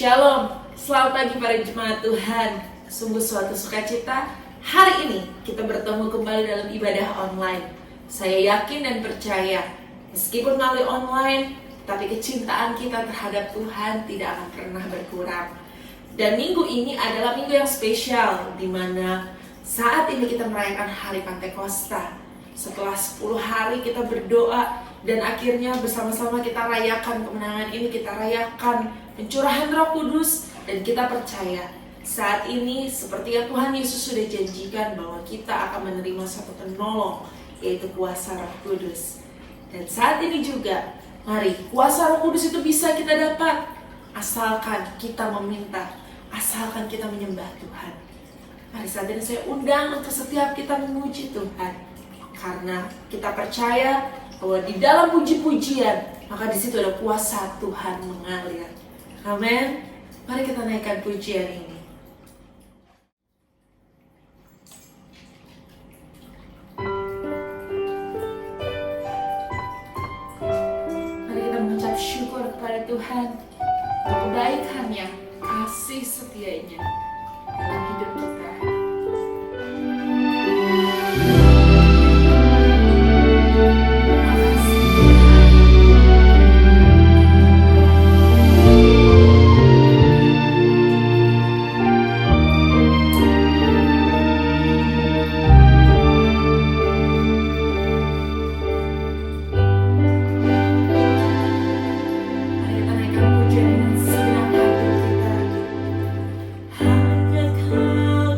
Shalom, selamat pagi para jemaat Tuhan. Sungguh suatu sukacita hari ini kita bertemu kembali dalam ibadah online. Saya yakin dan percaya, meskipun melalui online, tapi kecintaan kita terhadap Tuhan tidak akan pernah berkurang. Dan minggu ini adalah minggu yang spesial, di mana saat ini kita merayakan hari Pantekosta. Setelah 10 hari kita berdoa, dan akhirnya bersama-sama kita rayakan kemenangan ini, kita rayakan pencurahan Roh Kudus, dan kita percaya saat ini seperti yang Tuhan Yesus sudah janjikan bahwa kita akan menerima satu penolong, yaitu kuasa Roh Kudus. Dan saat ini juga, mari kuasa Roh Kudus itu bisa kita dapat asalkan kita meminta, asalkan kita menyembah Tuhan. Mari saat ini saya undang untuk setiap kita memuji Tuhan, karena kita percaya bahwa di dalam puji-pujian, maka di situ ada kuasa Tuhan mengalir. Amin. Mari kita naikkan pujian ini. Mari kita mengucap syukur kepada Tuhan untuk kebaikannya, kasih setianya dalam hidup kita. Hanya Kau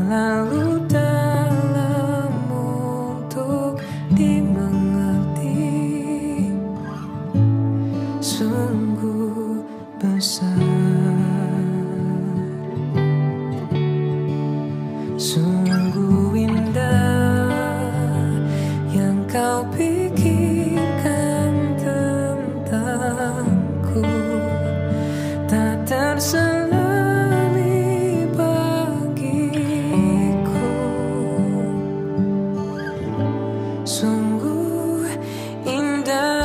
terlalu dalam untuk dimengerti, sungguh besar, sungguh indah yang kau pikirkan tentangku, tak terselami bagiku. Sungguh indah.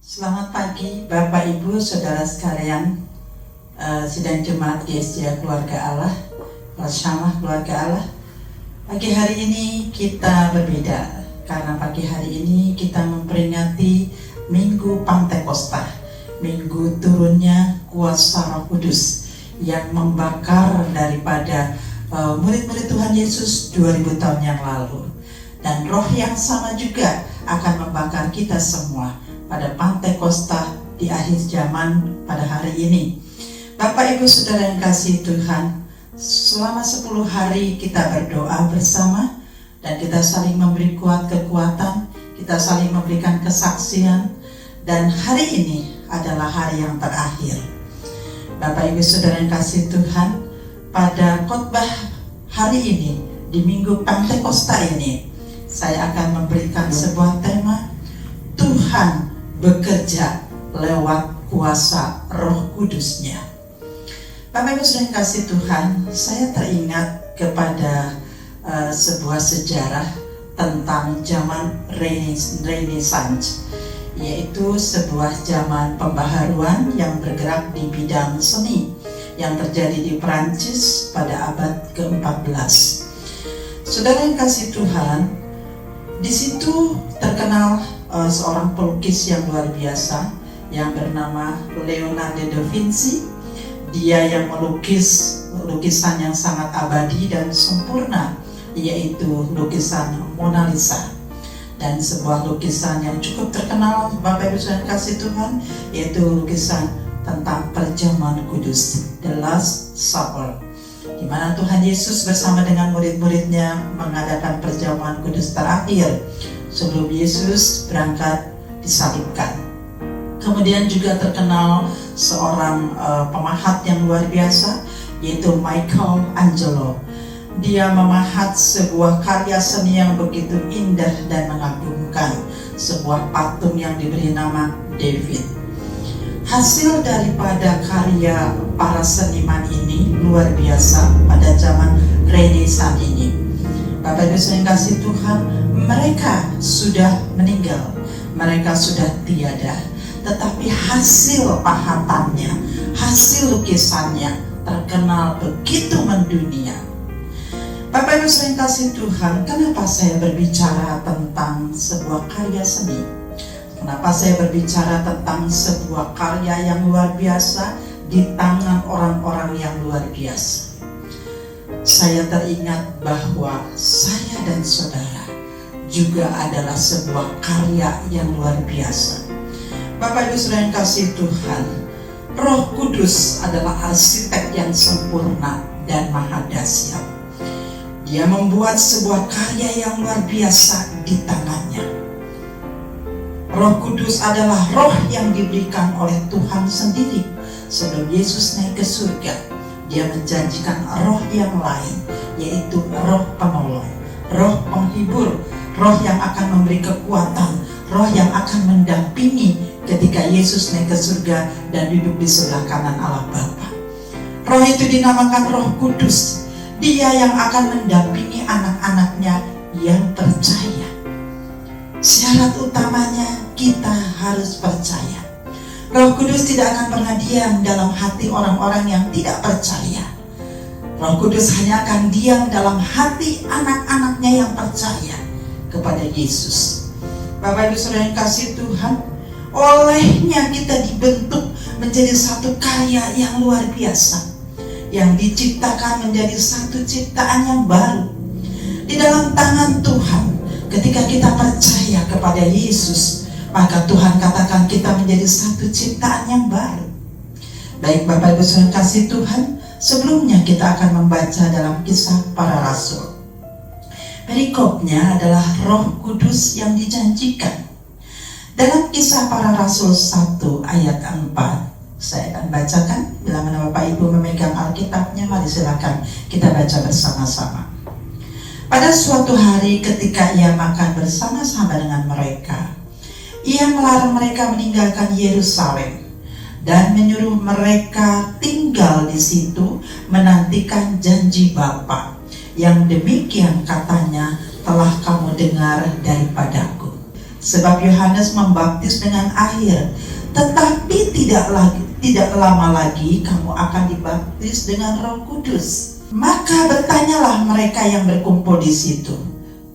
Selamat pagi Bapak Ibu Saudara sekalian, sidang jemaat GSJ Keluarga Allah, bersama keluarga Allah. Pagi hari ini kita berbeda karena pagi hari ini kita memperingati Minggu Pantekosta, Minggu turunnya kuasa Roh Kudus yang membakar daripada murid-murid Tuhan Yesus 2000 tahun yang lalu. Dan roh yang sama juga akan membakar kita semua pada Pantekosta di akhir zaman pada hari ini. Bapak Ibu Saudara yang kasih Tuhan, selama 10 hari kita berdoa bersama dan kita saling memberi kekuatan, kita saling memberikan kesaksian, dan hari ini adalah hari yang terakhir. Bapak Ibu Saudara yang kasih Tuhan, pada khotbah hari ini di Minggu Pantekosta ini saya akan memberikan sebuah tema, Tuhan bekerja lewat kuasa Roh Kudus-Nya. Bapak Ibu Saudara yang kasih Tuhan, saya teringat kepada sebuah sejarah tentang zaman Renaissance, yaitu sebuah zaman pembaharuan yang bergerak di bidang seni yang terjadi di Prancis pada abad ke-14. Saudara yang kasih Tuhan, di situ terkenal seorang pelukis yang luar biasa yang bernama Leonardo da Vinci. Dia yang melukis lukisan yang sangat abadi dan sempurna, yaitu lukisan Mona Lisa. Dan sebuah lukisan yang cukup terkenal Bapak Ibu Saudara kasih Tuhan, yaitu lukisan tentang perjamuan kudus, The Last Supper, di mana Tuhan Yesus bersama dengan murid-muridnya mengadakan perjamuan kudus terakhir sebelum Yesus berangkat disalibkan. Kemudian juga terkenal seorang pemahat yang luar biasa, yaitu Michelangelo. Dia memahat sebuah karya seni yang begitu indah dan mengagumkan, sebuah patung yang diberi nama David. Hasil daripada karya para seniman ini luar biasa pada zaman Renaissance ini. Bapak Ibu yang kasih Tuhan, mereka sudah meninggal, mereka sudah tiada, tetapi hasil pahatannya, hasil lukisannya terkenal begitu mendunia. Bapak Ibu yang kasih Tuhan, kenapa saya berbicara tentang sebuah karya seni? Kenapa saya berbicara tentang sebuah karya yang luar biasa di tangan orang-orang yang luar biasa? Saya teringat bahwa saya dan saudara juga adalah sebuah karya yang luar biasa. Bapak Ibu Saudara yang kasih Tuhan, Roh Kudus adalah arsitek yang sempurna dan maha dahsyat. Dia membuat sebuah karya yang luar biasa di tangannya. Roh Kudus adalah roh yang diberikan oleh Tuhan sendiri. Sebelum Yesus naik ke surga, Dia menjanjikan roh yang lain, yaitu roh penolong, roh penghibur, roh yang akan memberi kekuatan, roh yang akan mendampingi ketika Yesus naik ke surga dan duduk di sebelah kanan Allah Bapa. Roh itu dinamakan Roh Kudus. Dia yang akan mendampingi anak-anaknya yang percaya. Syarat utamanya kita harus percaya. Roh Kudus tidak akan pernah diam dalam hati orang-orang yang tidak percaya. Roh Kudus hanya akan diam dalam hati anak-anaknya yang percaya kepada Yesus. Bapak Ibu Saudara yang kasih Tuhan, olehnya kita dibentuk menjadi satu karya yang luar biasa, yang diciptakan menjadi satu ciptaan yang baru di dalam tangan Tuhan. Ketika kita percaya kepada Yesus, maka Tuhan katakan kita menjadi satu ciptaan yang baru. Baik Bapak Ibu Saudara kasih Tuhan, sebelumnya kita akan membaca dalam Kisah Para Rasul. Perikopnya adalah Roh Kudus yang dijanjikan. Dalam Kisah Para Rasul 1 ayat 4, saya akan bacakan. Bila mana Bapak Ibu memegang Alkitabnya, mari silakan kita baca bersama-sama. Pada suatu hari ketika ia makan bersama-sama dengan mereka, ia melarang mereka meninggalkan Yerusalem dan menyuruh mereka tinggal di situ menantikan janji Bapa yang demikian katanya telah kamu dengar daripadaku. Sebab Yohanes membaptis dengan air, tetapi tidak lama lagi kamu akan dibaptis dengan Roh Kudus. Maka bertanyalah mereka yang berkumpul di situ,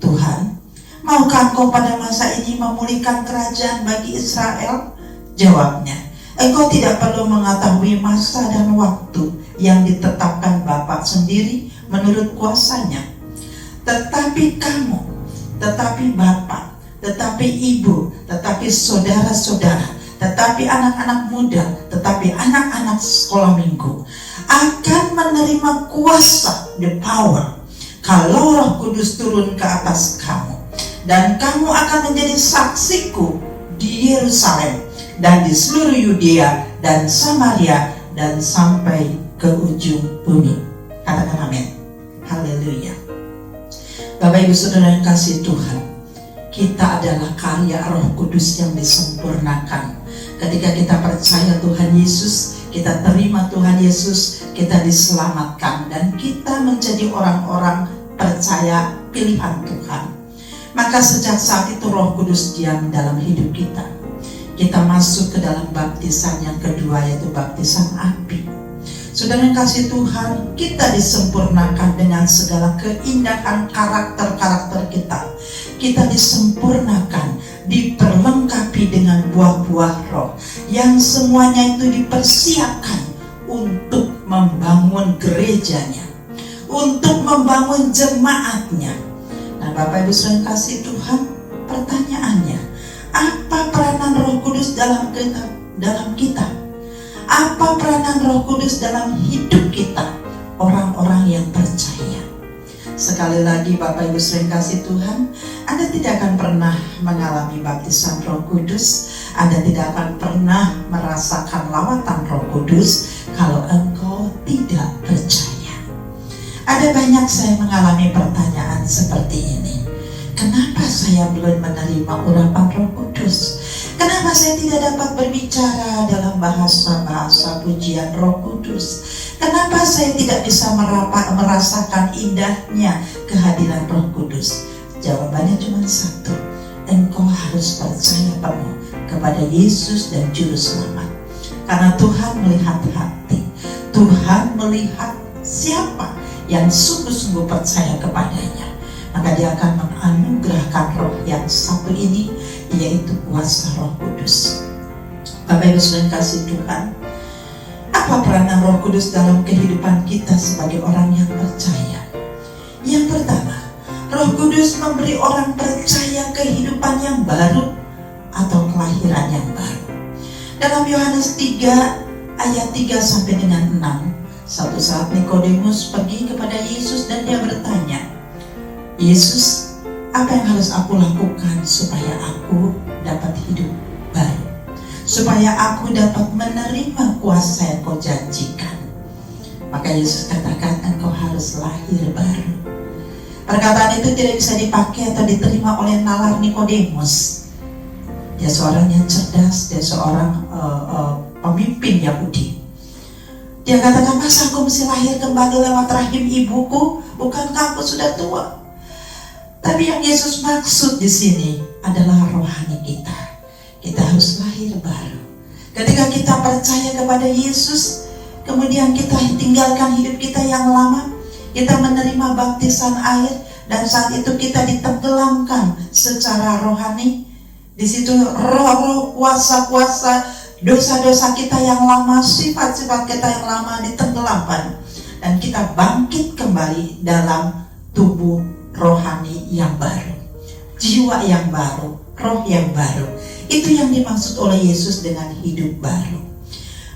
Tuhan, maukah Engkau pada masa ini memulihkan kerajaan bagi Israel? Jawabnya, Engkau tidak perlu mengetahui masa dan waktu yang ditetapkan Bapa sendiri menurut kuasanya. Tetapi kamu, tetapi Bapa, tetapi ibu, tetapi saudara-saudara, tetapi anak-anak muda, tetapi anak-anak sekolah minggu akan menerima kuasa, the power, kalau Roh Kudus turun ke atas kamu. Dan kamu akan menjadi saksiku di Yerusalem dan di seluruh Yudea dan Samaria dan sampai ke ujung bumi. Katakan amin. Haleluya. Bapak Ibu Saudara yang kasih Tuhan, kita adalah karya Roh Kudus yang disempurnakan. Ketika kita percaya Tuhan Yesus, kita terima Tuhan Yesus, kita diselamatkan dan kita menjadi orang-orang percaya pilihan Tuhan. Maka sejak saat itu Roh Kudus diam dalam hidup kita. Kita masuk ke dalam baptisan yang kedua, yaitu baptisan api. Saudara yang kasih Tuhan, kita disempurnakan dengan segala keindahan karakter-karakter kita. Kita disempurnakan, diperlengkapi dengan buah-buah roh yang semuanya itu dipersiapkan untuk membangun gerejanya, untuk membangun jemaatnya. Nah, Bapak Ibu saudara yang kasih Tuhan, pertanyaannya, apa peranan Roh Kudus dalam kita? Apa peranan Roh Kudus dalam hidup kita, orang-orang yang percaya? Sekali lagi Bapak Ibu sering kasih Tuhan, Anda tidak akan pernah mengalami baptisan Roh Kudus, Anda tidak akan pernah merasakan lawatan Roh Kudus kalau engkau tidak percaya. Ada banyak saya mengalami pertanyaan seperti ini. Kenapa saya belum menerima urapan Roh Kudus? Kenapa saya tidak dapat berbicara dalam bahasa-bahasa pujian Roh Kudus? Kenapa saya tidak bisa merasakan indahnya kehadiran Roh Kudus? Jawabannya cuma satu. Engkau harus percaya penuh kepada Yesus dan Juru Selamat. Karena Tuhan melihat hati. Tuhan melihat siapa yang sungguh-sungguh percaya kepadanya. Maka dia akan menganugerahkan roh yang satu ini, yaitu kuasa Roh Kudus. Bapak Ibu saudara kasih Tuhan, apa peranan Roh Kudus dalam kehidupan kita sebagai orang yang percaya? Yang pertama, Roh Kudus memberi orang percaya kehidupan yang baru atau kelahiran yang baru. Dalam Yohanes 3 ayat 3 sampai dengan 6, suatu saat Nikodemus pergi kepada Yesus dan dia bertanya, Yesus, apa yang harus aku lakukan supaya aku dapat hidup baru? Supaya aku dapat menerima kuasa yang kau janjikan. Maka Yesus katakan, engkau harus lahir baru. Perkataan itu tidak bisa dipakai atau diterima oleh nalar Nikodemus. Dia seorang yang cerdas, dia seorang pemimpin Yahudi. Dia katakan, masa aku mesti lahir kembali lewat rahim ibuku? Bukankah aku sudah tua? Tapi yang Yesus maksud di sini adalah rohani kita. Kita harus lahir baru. Ketika kita percaya kepada Yesus, kemudian kita tinggalkan hidup kita yang lama, kita menerima baptisan air, dan saat itu kita ditenggelamkan secara rohani. Di situ roh-roh, kuasa-kuasa, dosa-dosa kita yang lama, sifat-sifat kita yang lama ditenggelamkan, dan kita bangkit kembali dalam tubuh rohani yang baru, jiwa yang baru, roh yang baru. Itu yang dimaksud oleh Yesus dengan hidup baru.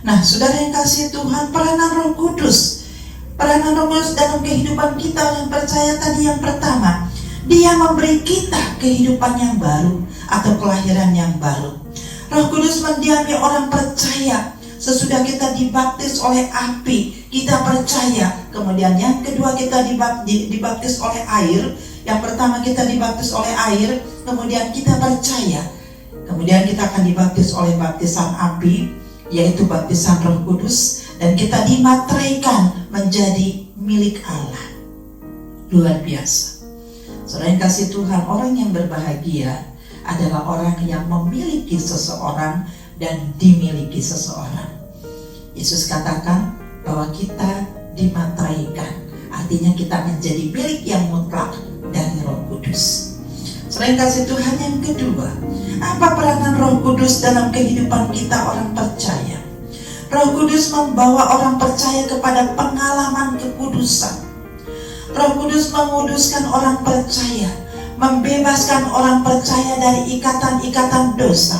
Nah, saudara yang kasih Tuhan, peranan Roh Kudus. Peranan Roh Kudus dalam kehidupan kita yang percaya tadi yang pertama, Dia memberi kita kehidupan yang baru atau kelahiran yang baru. Roh Kudus mendiami orang percaya. Sesudah kita dibaptis oleh api, kita percaya. Kemudian yang kedua kita dibaptis oleh air. Yang pertama kita dibaptis oleh air, kemudian kita percaya. Kemudian kita akan dibaptis oleh baptisan api, yaitu baptisan Roh Kudus. Dan kita dimateraikan menjadi milik Allah. Luar biasa. Saudara yang kasih Tuhan, orang yang berbahagia adalah orang yang memiliki seseorang dan dimiliki seseorang. Yesus katakan bahwa kita dimateraikan, artinya kita menjadi milik yang mutlak dari Roh Kudus. Selain kasih Tuhan, yang kedua, apa peranan Roh Kudus dalam kehidupan kita orang percaya? Roh Kudus membawa orang percaya kepada pengalaman kekudusan. Roh Kudus menguduskan orang percaya, membebaskan orang percaya dari ikatan-ikatan dosa.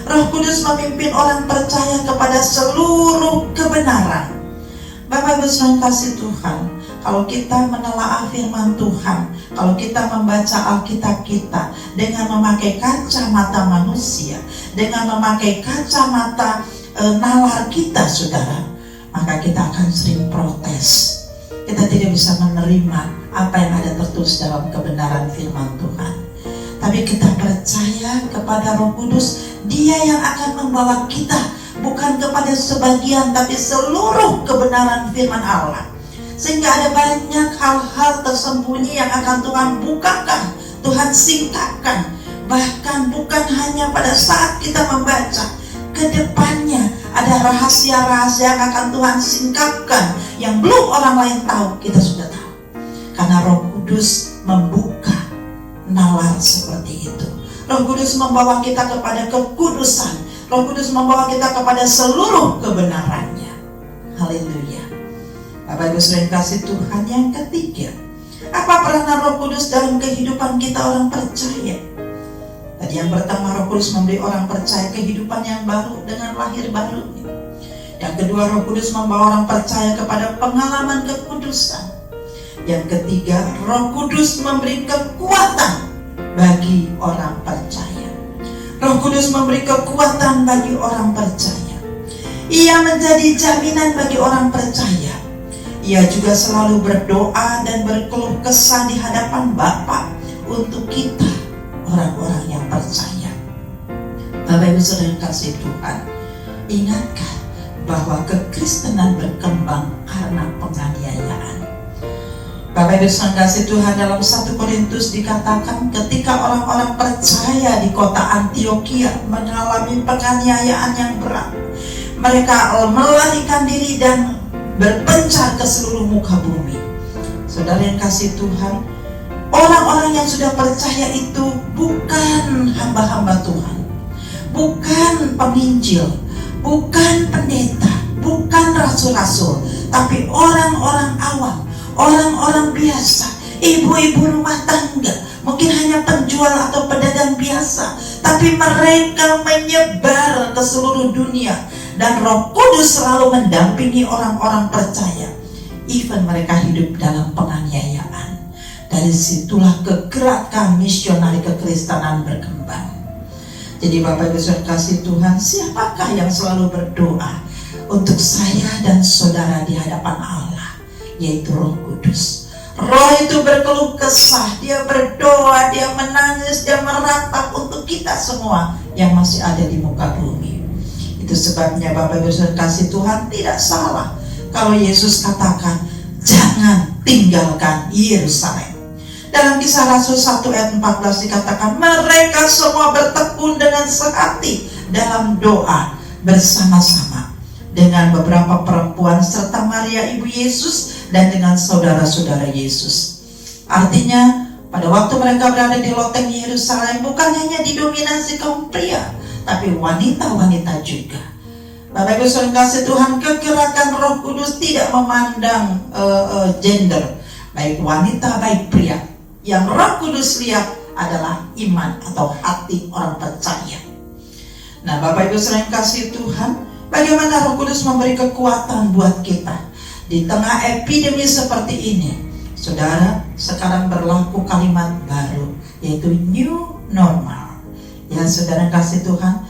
Roh Kudus memimpin orang percaya kepada seluruh kebenaran. Bapak Ibu saudara kasih Tuhan, kalau kita menelaah firman Tuhan, kalau kita membaca Alkitab kita dengan memakai kacamata manusia, dengan memakai kacamata nalar kita, saudara, maka kita akan sering protes. Kita tidak bisa menerima apa yang ada tertulis dalam kebenaran firman Tuhan. Tapi kita percaya kepada Roh Kudus, Dia yang akan membawa kita bukan kepada sebagian, tapi seluruh kebenaran firman Allah. Sehingga ada banyak hal-hal tersembunyi yang akan Tuhan bukakan, Tuhan singkapkan. Bahkan bukan hanya pada saat kita membaca, ke depannya ada rahasia-rahasia yang akan Tuhan singkapkan, yang belum orang lain tahu, kita sudah tahu. Karena Roh Kudus membuka nalar seperti itu. Roh Kudus membawa kita kepada kekudusan. Roh Kudus membawa kita kepada seluruh kebenarannya. Haleluya. Bapak Ibu saudara kasih Tuhan, yang ketiga, apa peranan Roh Kudus dalam kehidupan kita orang percaya? Tadi yang pertama, Roh Kudus memberi orang percaya kehidupan yang baru dengan lahir baru. Yang kedua, Roh Kudus membawa orang percaya kepada pengalaman kekudusan. Yang ketiga, Roh Kudus memberi kekuatan bagi orang percaya. Roh Kudus memberi kekuatan bagi orang percaya. Ia menjadi jaminan bagi orang percaya. Ia juga selalu berdoa dan berkeluh kesah di hadapan Bapa untuk kita, orang-orang yang percaya. Bapak Ibu saudara kasih Tuhan, ingatkan bahwa kekristenan berkembang karena penganiayaan. Bapak Ibu saudara kasih Tuhan, dalam 1 Korintus dikatakan ketika orang-orang percaya di kota Antiokhia mengalami penganiayaan yang berat, mereka melarikan diri dan berpencar ke seluruh muka bumi. Saudara yang kasih Tuhan, orang-orang yang sudah percaya itu bukan hamba-hamba Tuhan, bukan penginjil, bukan pendeta, bukan rasul-rasul, tapi orang-orang awam, orang-orang biasa, ibu-ibu rumah tangga, mungkin hanya penjual atau pedagang biasa, tapi mereka menyebar ke seluruh dunia. Dan Roh Kudus selalu mendampingi orang-orang percaya, even mereka hidup dalam penganiayaan. Dari situlah kegerakan misionari kekristenan berkembang. Jadi Bapak Ibu saudara kasih Tuhan, siapakah yang selalu berdoa untuk saya dan saudara di hadapan Allah? Yaitu Roh Kudus. Roh itu berkeluh kesah, dia berdoa, dia menangis, dia meratap untuk kita semua yang masih ada di muka bumi. Itu sebabnya Bapak Ibu saudara kasih Tuhan, tidak salah kalau Yesus katakan, jangan tinggalkan Yerusalem. Dalam Kisah Rasul 1 ayat 14 dikatakan, mereka semua bertekun dengan sehati dalam doa bersama-sama dengan beberapa perempuan serta Maria ibu Yesus dan dengan saudara-saudara Yesus. Artinya pada waktu mereka berada di loteng Yerusalem, bukan hanya didominasi kaum pria, tapi wanita-wanita juga. Bapak Ibu saudara kasih Tuhan, kegerakan Roh Kudus tidak memandang gender, baik wanita baik pria. Yang Roh Kudus lihat adalah iman atau hati orang percaya. Nah Bapak Ibu saudara kasih Tuhan, bagaimana Roh Kudus memberi kekuatan buat kita di tengah epidemi seperti ini? Saudara, sekarang berlaku kalimat baru, yaitu new normal. Ya saudara kasih Tuhan,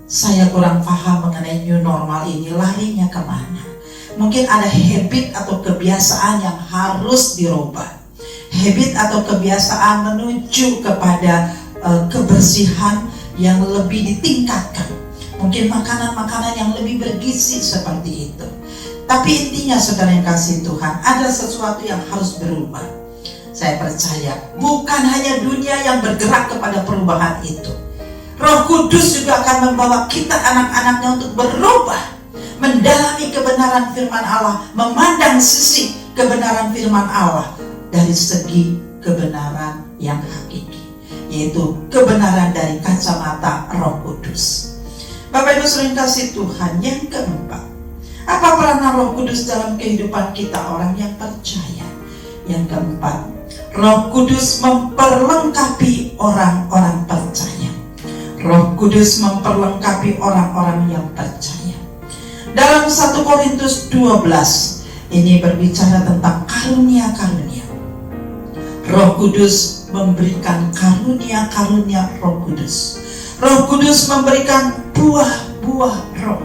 saya kurang paham mengenai new normal ini, larinya kemana? Mungkin ada habit atau kebiasaan yang harus dirubah. Habit atau kebiasaan menuju kepada kebersihan yang lebih ditingkatkan. Mungkin makanan-makanan yang lebih bergizi seperti itu. Tapi intinya saudara yang kasih Tuhan, ada sesuatu yang harus berubah. saya percaya bukan hanya dunia yang bergerak kepada perubahan itu. Roh Kudus juga akan membawa kita anak-anaknya untuk berubah, mendalami kebenaran firman Allah, memandang sisi kebenaran firman Allah dari segi kebenaran yang hakiki, yaitu kebenaran dari kacamata Roh Kudus. Bapak Ibu sering kasih Tuhan, yang keempat, apa peranan Roh Kudus dalam kehidupan kita orang yang percaya? Yang keempat, Roh Kudus memperlengkapi orang-orang percaya. Roh Kudus memperlengkapi orang-orang yang percaya. Dalam 1 Korintus 12 ini berbicara tentang karunia-karunia. Roh Kudus memberikan karunia-karunia Roh Kudus. Roh Kudus memberikan buah-buah roh.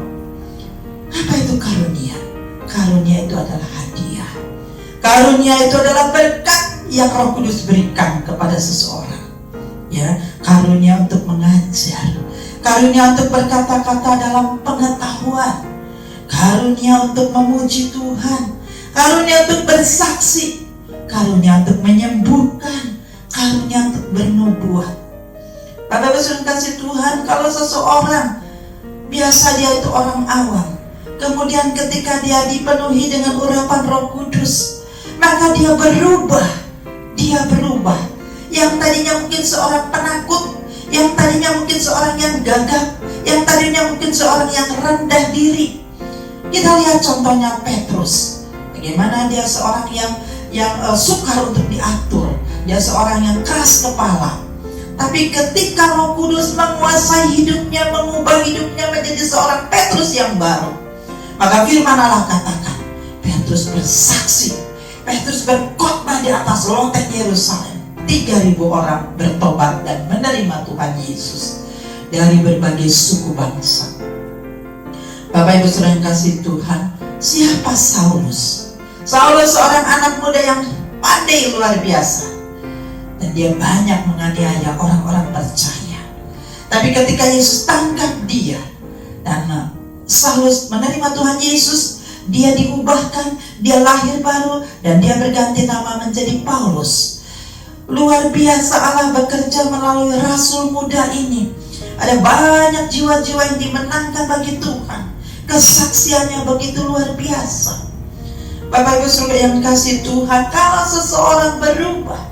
Apa itu karunia? Karunia itu adalah hadiah. Karunia itu adalah berkat yang Roh Kudus berikan kepada seseorang. Ya, karunia untuk mengajar, karunia untuk berkata-kata dalam pengetahuan, karunia untuk memuji Tuhan, karunia untuk bersaksi, karunia untuk menyembuhkan, karunia untuk bernubuat. Bapak Ibu sering kasih Tuhan, kalau seseorang biasa dia itu orang awam, kemudian ketika dia dipenuhi dengan urapan Roh Kudus, maka dia berubah. Yang tadinya mungkin seorang penakut, yang tadinya mungkin seorang yang gagap, yang tadinya mungkin seorang yang rendah diri. Kita lihat contohnya Petrus, bagaimana dia seorang yang sukar untuk diatur, dia seorang yang keras kepala. Tapi ketika Roh Kudus menguasai hidupnya, mengubah hidupnya menjadi seorang Petrus yang baru, maka firman Allah katakan, Petrus bersaksi, Petrus berkhotbah di atas loteng Yerusalem. 3.000 orang bertobat dan menerima Tuhan Yesus dari berbagai suku bangsa. Bapak Ibu saudara yang kasih Tuhan, siapa Saulus? Saulus seorang anak muda yang pandai luar biasa, dan dia banyak menganiaya orang-orang percaya. Tapi ketika Yesus tangkap dia dan Saulus menerima Tuhan Yesus, dia diubahkan, dia lahir baru, dan dia berganti nama menjadi Paulus. Luar biasa Allah bekerja melalui rasul muda ini. Ada banyak jiwa-jiwa yang dimenangkan bagi Tuhan. Kesaksiannya begitu luar biasa. Bapak Ibu saudara yang kasih Tuhan, kalau seseorang berubah,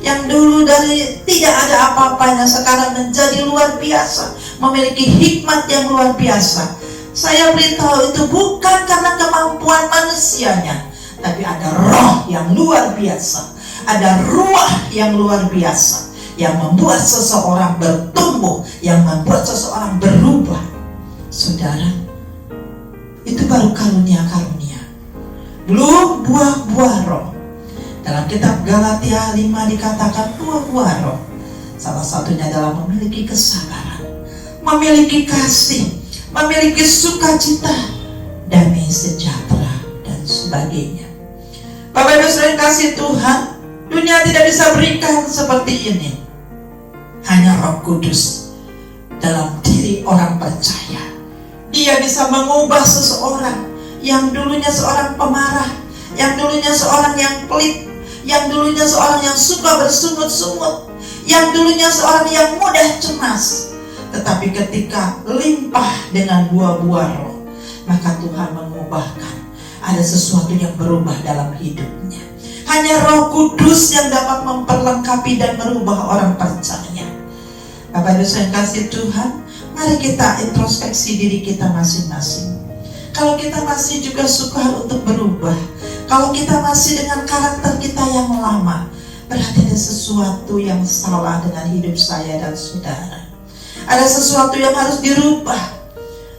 yang dulu dari tidak ada apa-apanya sekarang menjadi luar biasa, memiliki hikmat yang luar biasa, saya beritahu itu bukan karena kemampuan manusianya, tapi ada roh yang luar biasa, ada ruah yang luar biasa, yang membuat seseorang bertumbuh, yang membuat seseorang berubah. Saudara, itu baru karunia-karunia, belum buah-buah roh. Dalam kitab Galatia 5 dikatakan buah-buah roh. Salah satunya adalah memiliki kesabaran, memiliki kasih, memiliki sukacita, damai sejahtera, dan sebagainya. Bapak Ibu saudara kasih Tuhan, dunia tidak bisa berikan seperti ini. Hanya Roh Kudus dalam diri orang percaya. Dia bisa mengubah seseorang yang dulunya seorang pemarah, yang dulunya seorang yang pelit, yang dulunya seorang yang suka bersungut-sungut, yang dulunya seorang yang mudah cemas. Tetapi ketika limpah dengan buah-buah roh, maka Tuhan mengubahkan. Ada sesuatu yang berubah dalam hidupnya. Hanya Roh Kudus yang dapat memperlengkapi dan merubah orang percaya. Bapak Ibu yang kasih Tuhan, mari kita introspeksi diri kita masing-masing. Kalau kita masih juga sukar untuk berubah, kalau kita masih dengan karakter kita yang lama, berarti ada sesuatu yang salah dengan hidup saya dan saudara. Ada sesuatu yang harus dirubah.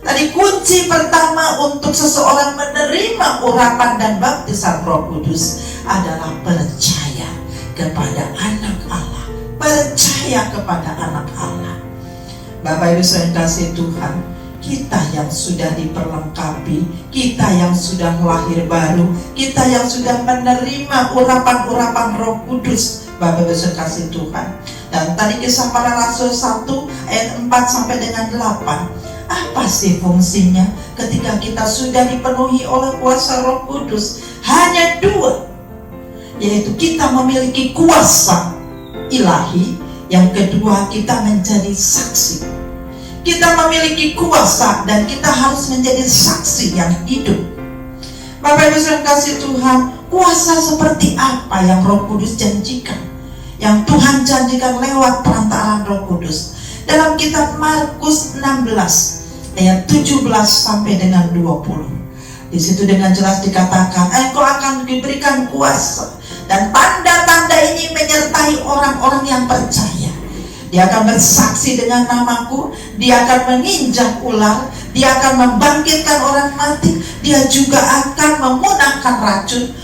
Tadi kunci pertama untuk seseorang menerima urapan dan baptisan Roh Kudus adalah percaya kepada anak Allah. Percaya kepada anak Allah. Bapak Ibu yang kasih Tuhan, kita yang sudah diperlengkapi, kita yang sudah lahir baru, kita yang sudah menerima urapan-urapan Roh Kudus, Bapak Ibu yang kasih Tuhan. Dan tadi kisah para rasul 1 ayat 4 sampai dengan 8. Apa sih fungsinya ketika kita sudah dipenuhi oleh kuasa Roh Kudus? Hanya dua. yaitu kita memiliki kuasa ilahi. Yang kedua, kita menjadi saksi. Kita memiliki kuasa dan kita harus menjadi saksi yang hidup. Bapak Ibu yang kasih Tuhan, kuasa seperti apa yang Roh Kudus janjikan? Yang Tuhan janjikan lewat perantaraan Roh Kudus. Dalam kitab Markus 16 ayat 17 sampai dengan 20. Di situ dengan jelas dikatakan, engkau akan diberikan kuasa dan tanda-tanda ini menyertai orang-orang yang percaya. Dia akan bersaksi dengan namaku, dia akan menginjak ular, dia akan membangkitkan orang mati, dia juga akan memunahkan racun,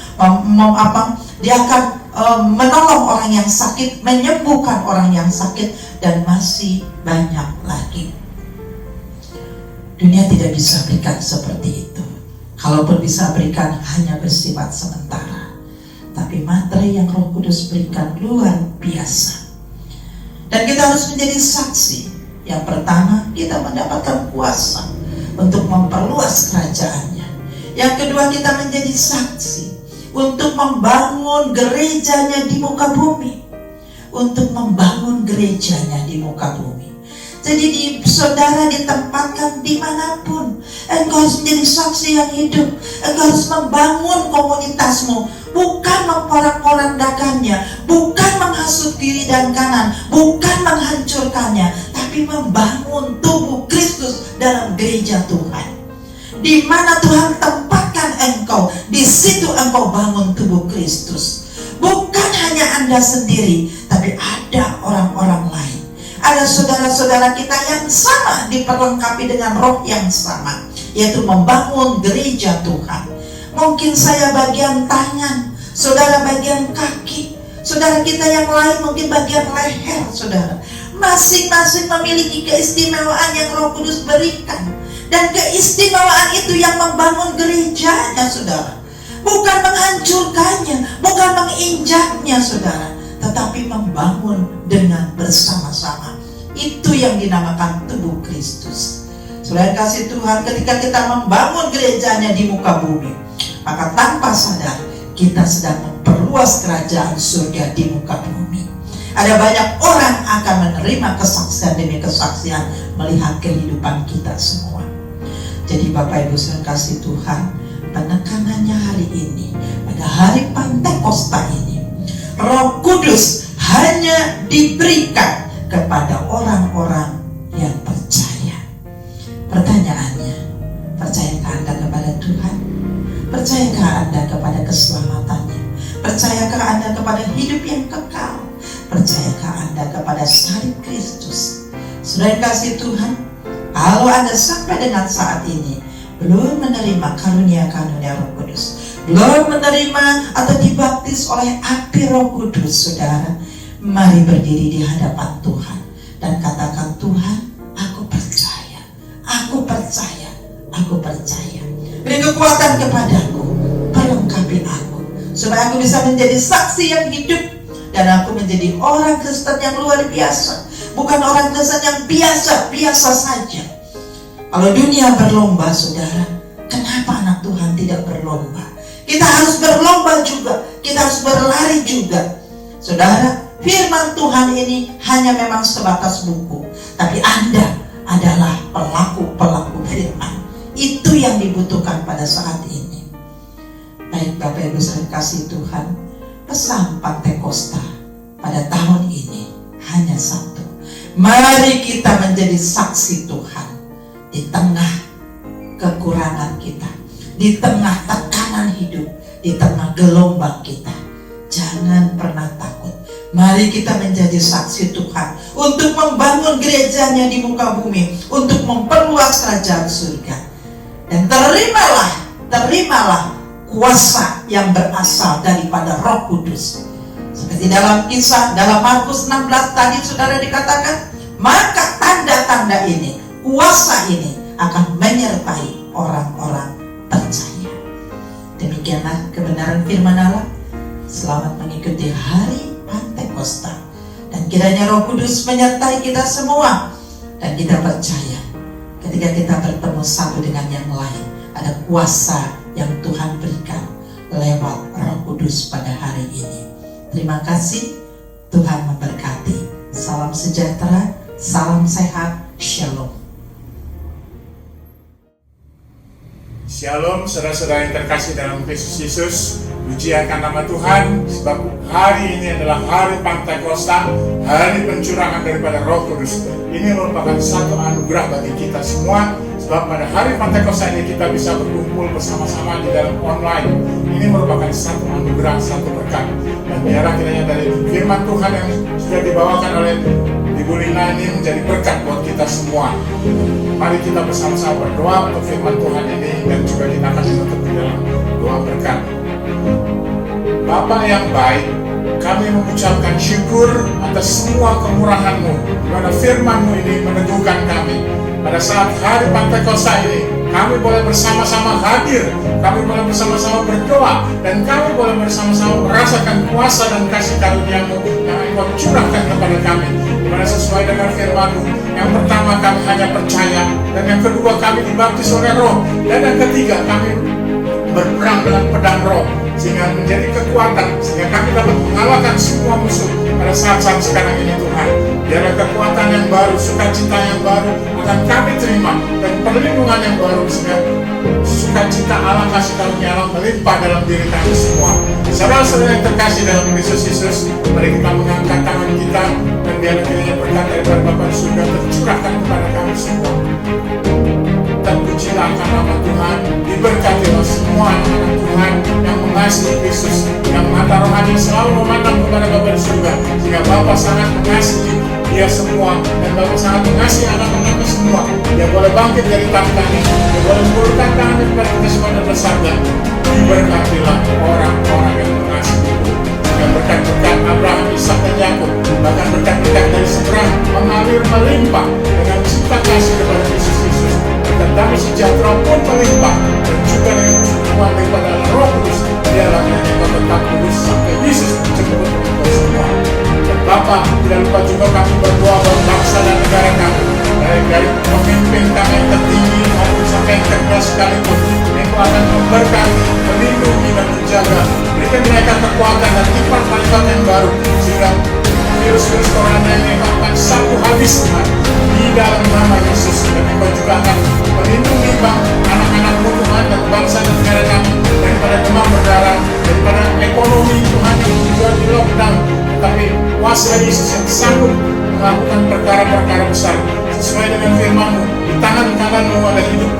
dia akan menolong orang yang sakit, menyembuhkan orang yang sakit, dan masih banyak lagi. Dunia tidak bisa berikan seperti itu. Kalaupun bisa berikan, hanya bersifat sementara. Tapi materi yang Roh Kudus berikan luar biasa. Dan kita harus menjadi saksi. Yang pertama, kita mendapatkan kuasa untuk memperluas kerajaannya. Yang kedua, kita menjadi saksi untuk membangun gerejanya di muka bumi. Untuk membangun gerejanya di muka bumi. Jadi saudara ditempatkan dimanapun, engkau harus menjadi saksi yang hidup. Engkau harus membangun komunitasmu, bukan memporak-porandakannya, bukan menghasut kiri dan kanan, bukan menghancurkannya, tapi membangun tubuh Kristus dalam gereja Tuhan. Di mana Tuhan tempatkan engkau, di situ engkau bangun tubuh Kristus. Bukan hanya Anda sendiri, tapi ada orang-orang lain. Ada saudara-saudara kita yang sama diperlengkapi dengan roh yang sama, yaitu membangun gereja Tuhan. Mungkin saya bagian tangan, saudara bagian kaki, saudara kita yang lain mungkin bagian leher, saudara. Masing-masing memiliki keistimewaan yang Roh Kudus berikan. Dan keistimewaan itu yang membangun gerejanya, saudara. Bukan menghancurkannya, bukan menginjaknya, saudara, tetapi membangun dengan bersama-sama. Itu yang dinamakan tubuh Kristus. Saudara kasih Tuhan, ketika kita membangun gerejanya di muka bumi, maka tanpa sadar kita sedang memperluas kerajaan surga di muka bumi. Ada banyak orang akan menerima kesaksian demi kesaksian melihat kehidupan kita semua. Jadi Bapak Ibu saudara kasih Tuhan, penekanannya hari ini, pada hari Pentakosta ini, Roh Kudus hanya diberikan kepada orang-orang yang percaya. Pertanyaannya, percayakah Anda kepada Tuhan? Percayakah Anda kepada keselamatannya? Percayakah Anda kepada hidup yang kekal? Percayakah Anda kepada salib Kristus? Saudara kasih Tuhan, kalau Anda sampai dengan saat ini belum menerima karunia-karunia Roh Kudus, belum menerima atau dibaptis oleh api Roh Kudus, saudara, mari berdiri di hadapan Tuhan dan katakan, Tuhan, aku percaya, aku percaya, aku percaya. Beri kekuatan kepadaku, perlengkapi aku, supaya aku bisa menjadi saksi yang hidup dan aku menjadi orang Kristen yang luar biasa, bukan orang Kristen yang biasa-biasa saja. Kalau dunia berlomba, saudara, kenapa anak Tuhan tidak berlomba? Kita harus berlomba juga, kita harus berlari juga. Saudara, firman Tuhan ini hanya memang sebatas buku, tapi Anda adalah pelaku-pelaku firman. Itu yang dibutuhkan pada saat ini. Baik Bapak Ibu saudara kasih Tuhan, pesan Pentakosta pada tahun ini hanya satu. Mari kita menjadi saksi Tuhan di tengah kekurangan kita, di tengah tekanan hidup, di tengah gelombang kita. Jangan pernah takut. Mari kita menjadi saksi Tuhan untuk membangun gerejanya di muka bumi, untuk memperluas kerajaan surga. Dan terimalah kuasa yang berasal daripada Roh Kudus. Seperti dalam kisah, dalam Markus 16 tadi saudara dikatakan, maka tanda-tanda ini, kuasa ini akan menyertai orang-orang percaya. Demikianlah kebenaran firman Allah. Selamat mengikuti hari Pentakosta. Dan kiranya Roh Kudus menyertai kita semua. Dan kita percaya, ketika kita bertemu satu dengan yang lain, ada kuasa yang Tuhan berikan lewat Roh Kudus pada hari ini. Terima kasih, Tuhan memberkati. Salam sejahtera, salam sehat, shalom. Shalom saudara-saudara yang terkasih dalam Kristus Yesus. Puji akan nama Tuhan, sebab hari ini adalah hari Pentakosta, hari pencurahan daripada Roh Kudus. Ini merupakan satu anugerah bagi kita semua, sebab pada hari Pentakosta ini kita bisa berkumpul bersama-sama di dalam online. Ini merupakan satu anugerah, satu berkat. Dan biarlah kiranya dari firman Tuhan yang sudah dibawakan oleh Ibu Lina ini menjadi berkat buat kita semua. Mari kita bersama-sama berdoa untuk firman Tuhan ini, dan juga kita akan menutup di dalam doa berkat. Bapa yang baik, kami mengucapkan syukur atas semua kemurahan-Mu, di mana firman-Mu ini meneguhkan kami. Pada saat hari Pentakosta ini, kami boleh bersama-sama hadir, kami boleh bersama-sama berdoa, dan kami boleh bersama-sama merasakan kuasa dan kasih karunia-Mu yang Engkau curahkan kepada kami. Di mana sesuai dengan firman-Mu, yang pertama kami hanya percaya, dan yang kedua kami dibaptis oleh Roh, dan yang ketiga kami berperang dengan pedang Roh, sehingga menjadi kekuatan, sehingga kami dapat mengalahkan semua musuh pada saat-saat sekarang ini. Tuhan, biarlah kekuatan yang baru, sukacita yang baru akan kami terima, dan perlindungan yang baru, sehingga sukacita Allah, kasih karunia Allah melimpah dalam diri kami semua. Saudara-saudara yang terkasih dalam Kristus Yesus, mari kita mengangkat tangan kita, dan biarlah kiranya berkat daripada Bapa di surga tercurahkan kepada kami semua. Terpujilah akan nama Tuhan, diberkatilah semua anak-anak Tuhan yang mengasihi Kristus, yang mata rohani selalu memandang kepada Bapa di surga, sehingga Bapa sangat mengasihi dia semua, dan Bapa sangat mengasihi anak-anaknya semua. Dia boleh bangkit dari tahtanya, dia boleh mengulurkan tangannya kepada kita semua dan bersabda, diberkatilah orang-orang yang mengasihi Ibu. Sehingga berkat-berkat Abraham, Ishak, dan Yakub, bahkan berkat-berkat dari seberang mengalir melimpah dengan cinta kasih kepada Kristus Yesus. Dan damai sejahtera pun melimpah, dan juga dengan persembuhan daripada Roh Kudus. Dialah yang kita tetap kudus sampai Yesus menjemput kita semua. Dan Bapa, tidak lupa juga kami berdoa buat bangsa dan negara kami, dari pemimpin kami yang tertinggi maupun sampai yang terkelas sekalipun. Engkau akan memberkati, melindungi, dan menjaga. Berikan mereka kekuatan dan hikmat malaikat yang baru, sehingga virus-virus corona ini akan sapu habis Tuhan di dalam nama Yesus. Dan Engkau juga akan melindungi anak-anak-Mu Tuhan, dan bangsa dan negara kami daripada demam berdarah, daripada ekonomi Tuhan yang juga di lockdown. Tetapi kuasa Yesus yang sanggup melakukan perkara-perkara besar sesuai dengan firman-Mu. Di tangan kanan-Mu ada hidup,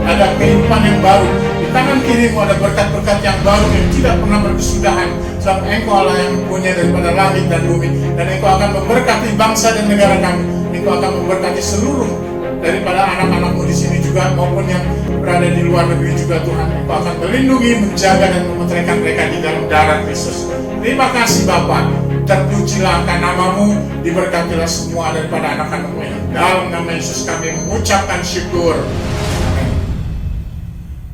ada kehidupan yang baru. Di tangan kiri-Mu ada berkat-berkat yang baru yang tidak pernah berkesudahan. Sebab Engkau Allah yang punya daripada langit dan bumi, dan Engkau akan memberkati bangsa dan negara kami. Engkau akan memberkati seluruh daripada anak-anak-Mu di sini juga, maupun yang berada di luar negeri juga. Tuhan, Engkau akan melindungi, menjaga, dan memelihara mereka di dalam darah Kristus. Terima kasih Bapa. Terpujilah akan nama-Mu, diberkatilah semua daripada anak-anak-Mu. Dalam nama Yesus kami mengucapkan syukur.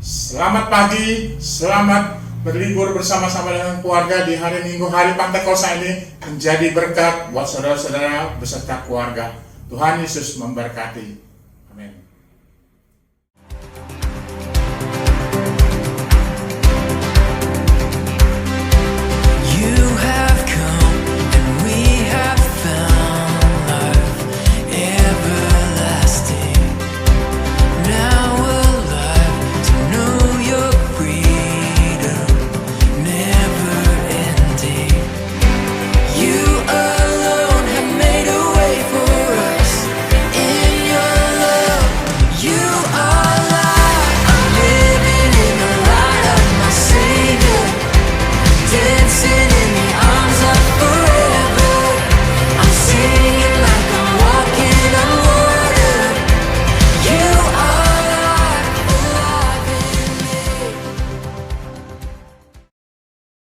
Selamat pagi, selamat berlibur bersama-sama dengan keluarga di hari Minggu, hari Pentakosta ini menjadi berkat buat saudara-saudara beserta keluarga. Tuhan Yesus memberkati.